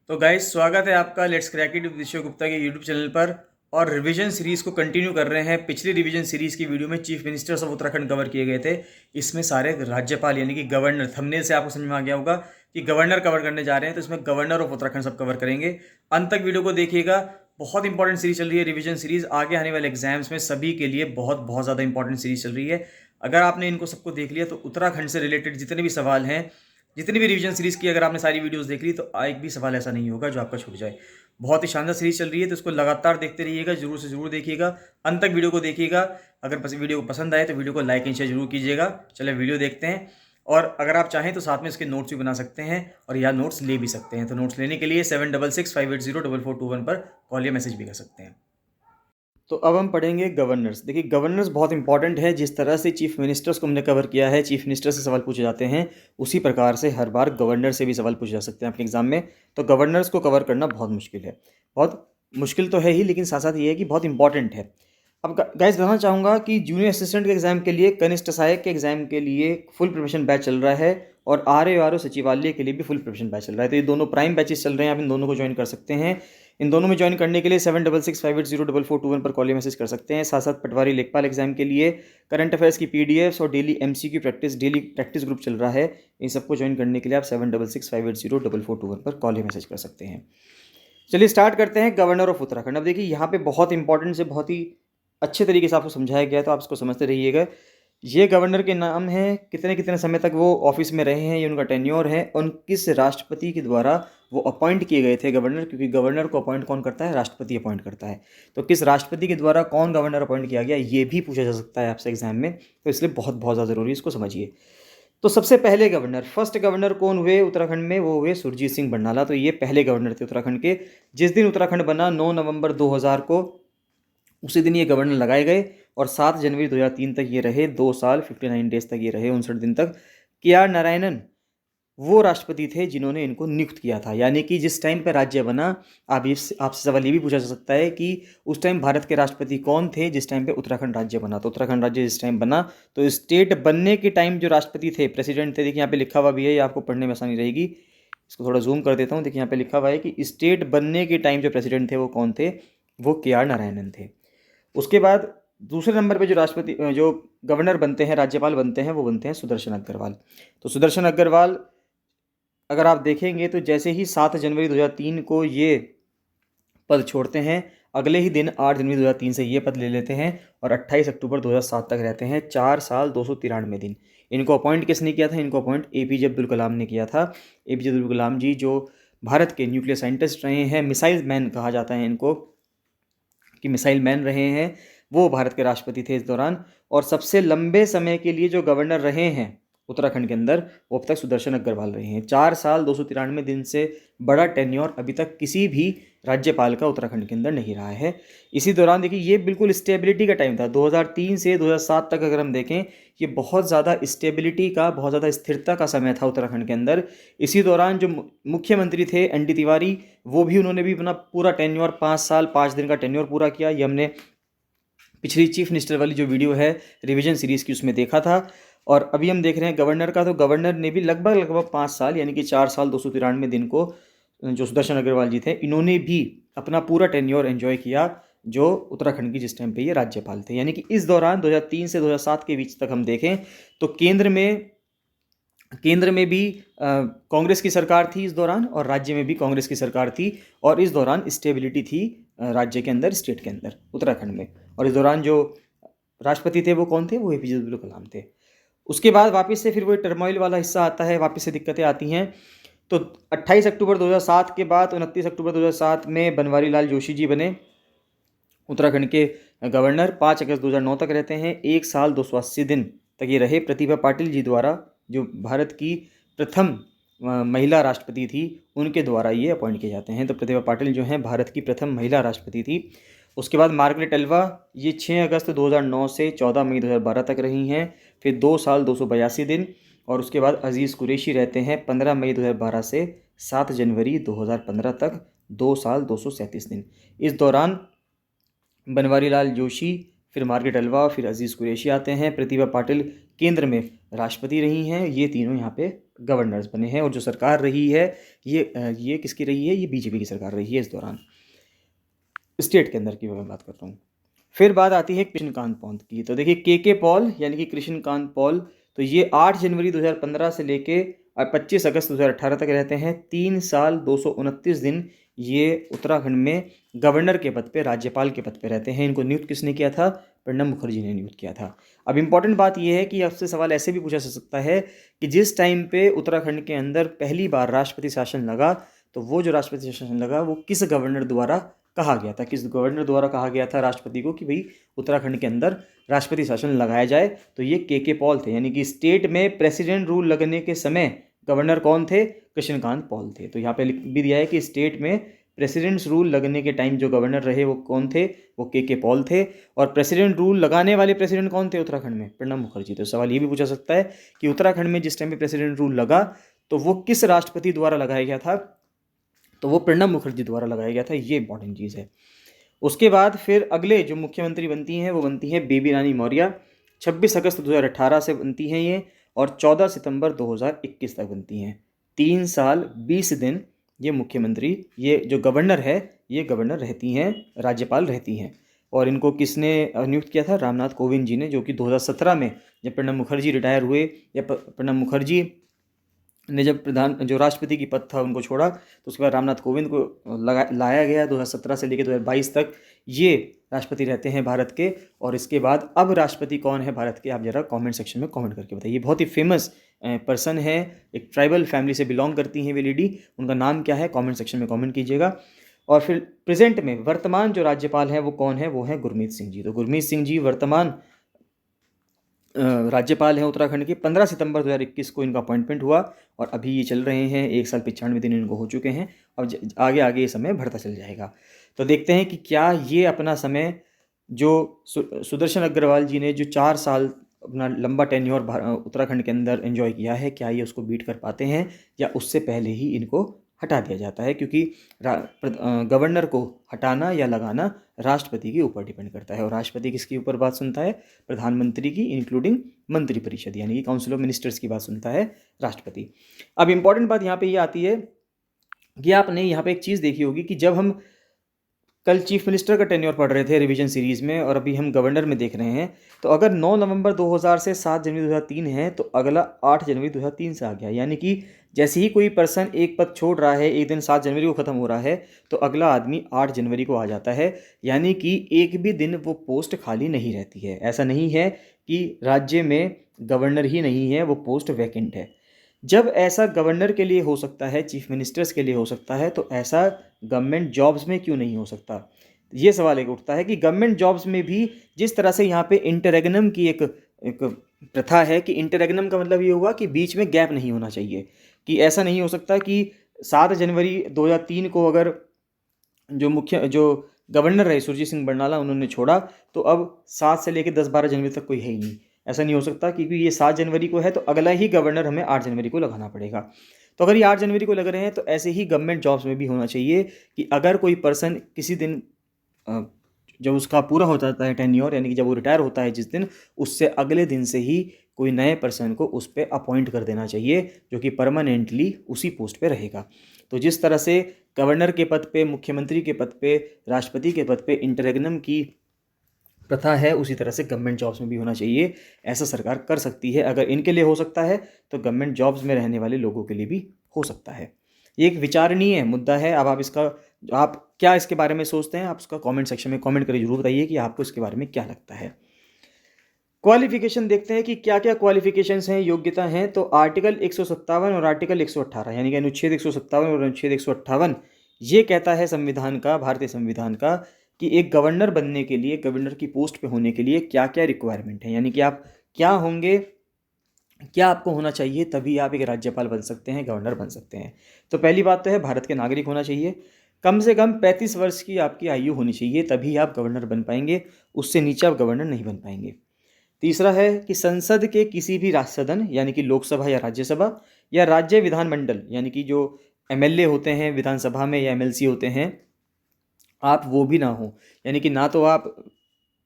तो गाइस, स्वागत है आपका let's crack it with Rishabh Gupta के यूट्यूब चैनल पर। और रिवीजन सीरीज़ को कंटिन्यू कर रहे हैं। पिछली रिवीजन सीरीज़ की वीडियो में chief ministers of Uttarakhand cover किए गए थे। इसमें सारे राज्यपाल यानी कि गवर्नर, थंबनेल से आपको समझ में आ गया होगा कि गवर्नर कवर करने जा रहे हैं, तो इसमें गवर्नर ऑफ उत्तराखंड सब कवर करेंगे। अंत तक वीडियो को देखिएगा। बहुत इंपॉर्टेंट सीरीज चल रही है रिवीजन सीरीज। आगे आने वाले एग्जाम्स में सभी के लिए बहुत बहुत ज़्यादा इंपॉर्टेंट सीरीज चल रही है। अगर आपने इनको सबको देख लिया तो उत्तराखंड से रिलेटेड जितने भी सवाल हैं, जितनी भी रिवीजन सीरीज़ की अगर आपने सारी वीडियोस देख ली तो एक भी सवाल ऐसा नहीं होगा जो आपका छूट जाए। बहुत ही शानदार सीरीज चल रही है, तो इसको लगातार देखते रहिएगा, जरूर से जरूर देखिएगा, अंत तक वीडियो को देखिएगा। अगर वीडियो को पसंद आए तो वीडियो को लाइक एंड शेयर जरूर कीजिएगा। चलिए वीडियो देखते हैं। और अगर आप चाहें तो साथ में इसके नोट्स भी बना सकते हैं और या नोट्स ले भी सकते हैं। तो नोट्स लेने के लिए 7665804421 पर कॉल या मैसेज भी कर सकते हैं। तो अब हम पढ़ेंगे गवर्नर्स। देखिए, गवर्नर्स बहुत इंपॉर्टेंट है। जिस तरह से चीफ मिनिस्टर्स को हमने कवर किया है, चीफ मिनिस्टर से सवाल पूछे जाते हैं, उसी प्रकार से हर बार गवर्नर से भी सवाल पूछे जा सकते हैं अपने एग्जाम में। तो गवर्नर्स को कवर करना बहुत मुश्किल है। बहुत मुश्किल तो है ही, लेकिन साथ साथ ये है कि बहुत इंपॉर्टेंट है। अब गाइस बताना चाहूँगा कि जूनियर असिस्टेंट के एग्ज़ाम के लिए, कनिष्ठ सहायक के एग्ज़ाम के लिए फुल प्रिपरेशन बैच चल रहा है, और RARO सचिवालय के लिए भी फुल प्रिपरेशन बैच चल रहा है। तो ये दोनों प्राइम बैचेस चल रहे हैं, आप इन दोनों को ज्वाइन कर सकते हैं। इन दोनों में ज्वाइन करने के लिए 7665804421 पर कॉल या मैसेज कर सकते हैं। साथ साथ पटवारी लेखपाल एग्जाम के लिए करंट अफेयर्स की PDFs और daily MCQ practice, daily practice group चल रहा है। इन सबको ज्वाइन करने के लिए आप 7665804421 पर कॉल या मैसेज कर सकते हैं। चलिए स्टार्ट करते हैं गवर्नर ऑफ उत्तराखंड। अब देखिए, यहाँ पे बहुत इंपॉर्टेंट से बहुत ही अच्छे तरीके से आपको समझाया गया है, तो आप इसको समझते रहिएगा। ये गवर्नर के नाम हैं, कितने कितने समय तक वो ऑफिस में रहे हैं, ये उनका टेन्योर है, और किस राष्ट्रपति के द्वारा वो अपॉइंट किए गए थे गवर्नर, क्योंकि गवर्नर को अपॉइंट कौन करता है? राष्ट्रपति अपॉइंट करता है। तो किस राष्ट्रपति के द्वारा कौन गवर्नर अपॉइंट किया गया, ये भी पूछा जा सकता है आपसे एग्जाम में। तो इसलिए बहुत बहुत ज़्यादा ज़रूरी है, इसको समझिए। तो सबसे पहले गवर्नर, फर्स्ट गवर्नर कौन हुए उत्तराखंड में? वो हुए सुरजीत सिंह बरनाला। तो ये पहले गवर्नर थे उत्तराखंड के। जिस दिन उत्तराखंड बना 9 नवंबर 2000 को, उसी दिन ये गवर्नर लगाए गए, और 7 जनवरी 2003 तक ये रहे। 2 साल 59 डेज तक ये रहे, 59 दिन तक। KR नारायणन वो राष्ट्रपति थे जिन्होंने इनको नियुक्त किया था। यानी कि जिस टाइम पर राज्य बना, आपसे सवाल ये भी पूछा जा सकता है कि उस टाइम भारत के राष्ट्रपति कौन थे जिस टाइम पे उत्तराखंड राज्य बना। तो उत्तराखंड राज्य जिस टाइम बना, तो स्टेट बनने के टाइम जो राष्ट्रपति थे, प्रेसिडेंट थे, देखिए यहाँ पे लिखा हुआ भी है, ये आपको पढ़ने में आसानी रहेगी। इसको थोड़ा जूम कर देता हूँ। देखिए यहाँ पे लिखा हुआ है कि स्टेट बनने के टाइम जो प्रेसिडेंट थे वो कौन थे? वो KR नारायणन थे। उसके बाद दूसरे नंबर पे जो राष्ट्रपति, जो गवर्नर बनते हैं, राज्यपाल बनते हैं, वो बनते हैं सुदर्शन अग्रवाल। तो सुदर्शन अग्रवाल अगर आप देखेंगे तो जैसे ही 7 जनवरी 2003 को ये पद छोड़ते हैं, अगले ही दिन 8 जनवरी 2003 से ये पद ले लेते हैं, और 28 अक्टूबर 2007 तक रहते हैं। 4 साल 293 दिन। इनको अपॉइंट किसने किया था? इनको अपॉइंट APJ अब्दुल कलाम ने किया था। APJ अब्दुल कलाम जी जो भारत के न्यूक्लियर साइंटिस्ट रहे हैं, मिसाइल मैन कहा जाता है इनको, कि मिसाइल मैन रहे हैं, वो भारत के राष्ट्रपति थे इस दौरान। और सबसे लंबे समय के लिए जो गवर्नर रहे हैं उत्तराखंड के अंदर, वो अब तक सुदर्शन अग्रवाल रहे हैं। 4 साल 293 दिन से बड़ा टेन्योर अभी तक किसी भी राज्यपाल का उत्तराखंड के अंदर नहीं रहा है। इसी दौरान देखिए, ये बिल्कुल स्टेबिलिटी का टाइम था। 2003 से 2007 तक अगर हम देखें, ये बहुत ज़्यादा स्टेबिलिटी का, बहुत ज़्यादा स्थिरता का समय था उत्तराखंड के अंदर। इसी दौरान जो मुख्यमंत्री थे ND तिवारी, वो भी, उन्होंने भी अपना पूरा टेन्योर 5 साल 5 दिन का टेन्योर पूरा किया। ये हमने पिछली चीफ मिनिस्टर वाली जो वीडियो है रिवीजन सीरीज़ की, उसमें देखा था। और अभी हम देख रहे हैं गवर्नर का, तो गवर्नर ने भी लगभग 5 साल यानी कि 4 साल 293 दिन को, जो सुदर्शन अग्रवाल जी थे, इन्होंने भी अपना पूरा टेन्योर एंजॉय किया, जो उत्तराखंड की जिस टाइम पे ये राज्यपाल थे। यानी कि इस दौरान 2003 से 2007 के बीच तक हम देखें तो केंद्र में भी कांग्रेस की सरकार थी इस दौरान, और राज्य में भी कांग्रेस की सरकार थी। और इस दौरान स्टेबिलिटी थी राज्य के अंदर, स्टेट के अंदर, उत्तराखंड में। और इस दौरान जो राष्ट्रपति थे वो कौन थे? वो APJ अब्दुल कलाम थे। उसके बाद वापस से फिर वो टर्मोइल वाला हिस्सा आता है, वापस से दिक्कतें आती हैं। तो 28 अक्टूबर 2007 के बाद 29 अक्टूबर 2007 में बनवारी लाल जोशी जी बने उत्तराखंड के गवर्नर। 5 अगस्त 2009 तक रहते हैं। 1 साल 280 दिन तक ये रहे। प्रतिभा पाटिल जी द्वारा, जो भारत की प्रथम महिला राष्ट्रपति थी, उनके द्वारा ये अपॉइंट किए जाते हैं। तो प्रतिभा पाटिल जो हैं भारत की प्रथम महिला राष्ट्रपति थी। उसके बाद मार्गरेट एल्वा, ये 6 अगस्त 2009 से 14 मई 2012 तक रही हैं। फिर 2 साल 282 दिन। और उसके बाद अजीज़ कुरैशी रहते हैं 15 मई 2012 से 7 जनवरी 2015 तक, 2 साल 237 दिन। इस दौरान बनवारी लाल जोशी, फिर मार्गरेट एल्वा, फिर अजीज़ कुरैशी आते हैं। प्रतिभा पाटिल केंद्र में राष्ट्रपति रही हैं, ये तीनों यहाँ पे गवर्नर्स बने हैं। और जो सरकार रही है ये किसकी रही है? ये बीजेपी की सरकार रही है इस दौरान, स्टेट के अंदर की मैं बात कर रहा हूँ। फिर बात आती है कृष्णकांत पॉल की। तो देखिए के पॉल यानी कि कृष्णकांत पॉल, तो ये 8 जनवरी 2015 से लेके 25 अगस्त 2018 तक रहते हैं। 3 साल 229 दिन ये उत्तराखंड में गवर्नर के पद पे, राज्यपाल के पद पे रहते हैं। इनको नियुक्त किसने किया था? प्रणब मुखर्जी ने नियुक्त किया था। अब इम्पॉर्टेंट बात यह है कि आपसे सवाल ऐसे भी पूछा जा सकता है कि जिस टाइम पे उत्तराखंड के अंदर पहली बार राष्ट्रपति शासन लगा, तो वो जो राष्ट्रपति शासन लगा वो किस गवर्नर द्वारा कहा गया था? किस गवर्नर द्वारा कहा गया था राष्ट्रपति को कि भाई उत्तराखंड के अंदर राष्ट्रपति शासन लगाया जाए? तो ये के पॉल थे। यानी कि स्टेट में प्रेसिडेंट रूल लगने के समय गवर्नर कौन थे? कृष्णकांत पॉल थे। तो यहाँ पे लिख भी दिया है कि स्टेट में प्रेसिडेंट्स रूल लगने के टाइम जो गवर्नर रहे वो कौन थे? वो के पॉल थे। और प्रेसिडेंट रूल लगाने वाले प्रेसिडेंट कौन थे उत्तराखंड में? प्रणब मुखर्जी। तो सवाल ये भी पूछा सकता है कि उत्तराखंड में जिस टाइम पे प्रेसिडेंट रूल लगा तो वो किस राष्ट्रपति द्वारा लगाया गया था? तो वो प्रणब मुखर्जी द्वारा लगाया गया था। ये इंपॉर्टेंट चीज़ है। उसके बाद फिर अगले जो मुख्यमंत्री बनती हैं वो बनती हैं बेबी रानी मौर्य। 26 अगस्त 2018 से बनती हैं ये, और 14 सितंबर 2021 तक बनती हैं। 3 साल 20 दिन ये मुख्यमंत्री, ये जो गवर्नर है, ये गवर्नर रहती हैं, राज्यपाल रहती हैं। और इनको किसने नियुक्त किया था? रामनाथ कोविंद जी ने, जो कि 2017 में जब प्रणब मुखर्जी रिटायर हुए, या प्रणब मुखर्जी ने जब जो राष्ट्रपति की पद था उनको छोड़ा, तो उसके बाद रामनाथ कोविंद को लाया गया। 2017 से लेकर 2022 तक ये राष्ट्रपति रहते हैं भारत के। और इसके बाद अब राष्ट्रपति कौन है भारत के? आप जरा कमेंट सेक्शन में कमेंट करके बताइए। बहुत ही फेमस पर्सन है, एक ट्राइबल फैमिली से बिलोंग करती हैं वे लेडी। उनका नाम क्या है? कमेंट सेक्शन में कमेंट कीजिएगा। और फिर प्रेजेंट में वर्तमान जो राज्यपाल हैं वो कौन है? वो है गुरमीत सिंह जी। तो गुरमीत सिंह जी वर्तमान राज्यपाल हैं उत्तराखंड के। 15 सितंबर 2021 को इनका अपॉइंटमेंट हुआ, और अभी ये चल रहे हैं, 1 साल 95 दिन इनको हो चुके हैं। अब आगे आगे ये समय बढ़ता चल जाएगा। तो देखते हैं कि क्या ये अपना समय, जो सुदर्शन अग्रवाल जी ने जो 4 साल अपना लंबा टेन्योर उत्तराखंड के अंदर एंजॉय किया है, क्या ये उसको बीट कर पाते हैं, या उससे पहले ही इनको हटा दिया जाता है? क्योंकि गवर्नर को हटाना या लगाना राष्ट्रपति के ऊपर डिपेंड करता है। और राष्ट्रपति किसके ऊपर बात सुनता है? प्रधानमंत्री की, इंक्लूडिंग मंत्रिपरिषद यानी कि काउंसिल ऑफ मिनिस्टर्स की बात सुनता है राष्ट्रपति। अब इंपॉर्टेंट बात यहाँ पे ये आती है कि आपने यहाँ पे एक चीज़ देखी होगी कि जब हम कल चीफ मिनिस्टर का टेन्योर पढ़ रहे थे रिवीजन सीरीज़ में, और अभी हम गवर्नर में देख रहे हैं, तो अगर 9 नवंबर 2000 से 7 जनवरी 2003 है, तो अगला 8 जनवरी 2003 से आ गया। यानी कि जैसे ही कोई पर्सन एक पद छोड़ रहा है, एक दिन 7 जनवरी को ख़त्म हो रहा है, तो अगला आदमी 8 जनवरी को आ जाता है। यानी कि एक भी दिन वो पोस्ट खाली नहीं रहती है। ऐसा नहीं है कि राज्य में गवर्नर ही नहीं है, वो पोस्ट वैकेंट है। जब ऐसा गवर्नर के लिए हो सकता है, चीफ मिनिस्टर्स के लिए हो सकता है, तो ऐसा गवर्नमेंट जॉब्स में क्यों नहीं हो सकता? ये सवाल एक उठता है कि गवर्नमेंट जॉब्स में भी जिस तरह से यहाँ पे इंटररेगनम की एक प्रथा है, कि इंटररेगनम का मतलब ये हुआ कि बीच में गैप नहीं होना चाहिए, कि ऐसा नहीं हो सकता कि 7 जनवरी 2003 को अगर जो गवर्नर रहे सुरजीत सिंह बरनाला, उन्होंने छोड़ा, तो अब 7 से लेकर 10-12 जनवरी तक कोई है ही नहीं। ऐसा नहीं हो सकता, क्योंकि ये 7 जनवरी को है तो अगला ही गवर्नर हमें 8 जनवरी को लगाना पड़ेगा। तो अगर ये 8 जनवरी को लग रहे हैं, तो ऐसे ही गवर्नमेंट जॉब्स में भी होना चाहिए कि अगर कोई पर्सन किसी दिन जब उसका पूरा हो जाता है टेन्योर, यानी कि जब वो रिटायर होता है जिस दिन, उससे अगले दिन से ही कोई नए पर्सन को उस पर अपॉइंट कर देना चाहिए, जो कि परमानेंटली उसी पोस्ट पे रहेगा। तो जिस तरह से गवर्नर के पद पे, मुख्यमंत्री के पद पे, राष्ट्रपति के पद पे इंटररेगनम की प्रथा है, उसी तरह से गवर्नमेंट जॉब्स में भी होना चाहिए। ऐसा सरकार कर सकती है। अगर इनके लिए हो सकता है, तो गवर्नमेंट जॉब्स में रहने वाले लोगों के लिए भी हो सकता है। ये एक विचारणीय मुद्दा है। अब आप क्या इसके बारे में सोचते हैं? आप उसका कमेंट सेक्शन में कमेंट करके जरूर बताइए कि आपको इसके बारे में क्या लगता है। क्वालिफिकेशन देखते हैं कि क्या क्या क्वालिफिकेशंस हैं, योग्यता हैं। तो आर्टिकल 157 और आर्टिकल 118 यानी कि अनुच्छेद 157 और अनुच्छेद 158 ये कहता है संविधान का, भारतीय संविधान का, कि एक गवर्नर बनने के लिए, गवर्नर की पोस्ट पे होने के लिए क्या क्या रिक्वायरमेंट है, यानी कि आप क्या होंगे, क्या आपको होना चाहिए, तभी आप एक राज्यपाल बन सकते हैं, गवर्नर बन सकते हैं। तो पहली बात तो है भारत के नागरिक होना चाहिए, कम से कम 35 वर्ष की आपकी आयु होनी चाहिए, तभी आप गवर्नर बन पाएंगे, उससे नीचे आप गवर्नर नहीं बन पाएंगे। तीसरा है कि संसद के किसी भी राज्य सदन यानी कि लोकसभा या राज्यसभा या राज्य विधानमंडल यानी कि जो एमएलए होते हैं विधानसभा में या एमएलसी होते हैं, आप वो भी ना हो। यानी कि ना तो आप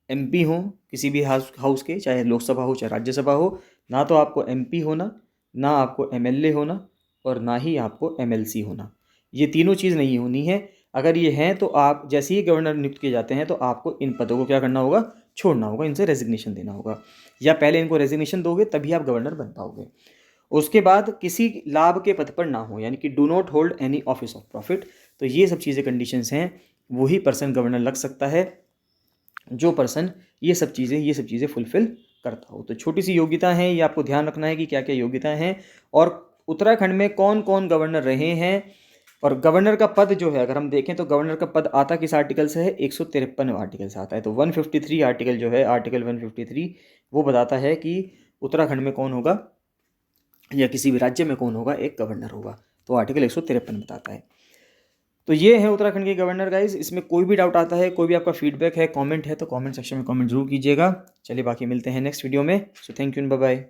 एमपी हों किसी भी हाउस के, चाहे लोकसभा हो चाहे राज्यसभा हो, ना तो आपको एमपी होना, ना आपको एमएलए होना, और ना ही आपको एमएलसी होना। ये तीनों चीज़ नहीं होनी है। अगर ये हैं तो आप जैसे ही गवर्नर नियुक्त किए जाते हैं तो आपको इन पदों को क्या करना होगा, छोड़ना होगा, इनसे रेजिग्नेशन देना होगा, या पहले इनको रेजिग्नेशन दोगे तभी आप गवर्नर बन पाओगे। उसके बाद किसी लाभ के पद पर ना हो, यानी कि do not hold any office of profit. तो ये सब चीज़ें कंडीशंस हैं, वही पर्सन गवर्नर लग सकता है जो पर्सन ये सब चीज़ें फुलफिल करता हो। तो छोटी सी योग्यता है, ये आपको ध्यान रखना है कि क्या क्या योग्यता हैं, और उत्तराखंड में कौन कौन गवर्नर रहे हैं। और गवर्नर का पद जो है, अगर हम देखें तो गवर्नर का पद आता किस आर्टिकल से है, 153 आर्टिकल से आता है। तो 153 आर्टिकल जो है, आर्टिकल 153 वो बताता है कि उत्तराखंड में कौन होगा या किसी भी राज्य में कौन होगा, एक गवर्नर होगा। तो आर्टिकल 153 बताता है। तो ये है उत्तराखंड के गवर्नर गाइज। इसमें कोई भी डाउट आता है, कोई भी आपका फीडबैक है, कमेंट है, तो कमेंट सेक्शन में कमेंट जरूर कीजिएगा। चलिए बाकी मिलते हैं नेक्स्ट वीडियो में। So thank you and bye bye.